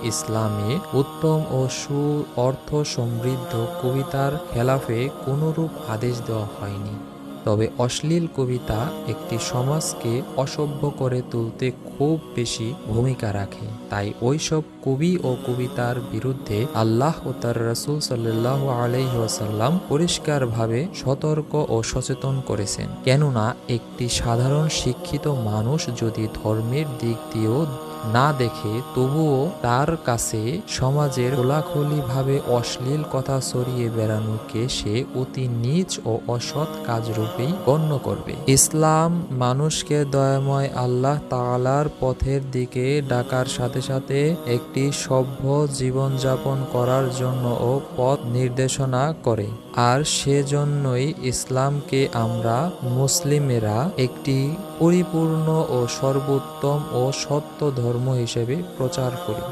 ইসলামে উত্তম ও অর্থ সমৃদ্ধ কবিতার খেলাফে কোনরূপ আদেশ দেওয়া হয়নি। তবে অশ্লীল কবিতা একটি সমাজকে অসভ্য করে তুলতে খুব বেশি ভূমিকা রাখে। তাই ওইসব কবি ও কবিতার বিরুদ্ধে আল্লাহ ও তার রাসূল সাল্লাল্লাহু আলাইহি ওয়াসাল্লাম পরিষ্কারভাবে সতর্ক ও সচেতন করেছেন। কেননা একটি সাধারণ শিক্ষিত মানুষ যদি ধর্মের দিক দিয়েও না দেখে তবুও তার কাছে সমাজের খোলাখুলিভাবে অশ্লীল কথা ছড়িয়ে বেড়ানোকে সে অতি নীচ ও অসৎ কাজরূপেই গণ্য করবে। ইসলাম মানুষকে দয়াময় আল্লাহ তাআলার পথের দিকে ডাকার সাথে সাথে একটি সভ্য জীবনযাপন করার জন্যও পথ নির্দেশনা করে। আর সেজন্যই ইসলামকে আমরা মুসলিমেরা একটি পরিপূর্ণ ও সর্বোত্তম ও সত্য ধর্ম হিসেবে প্রচার করি।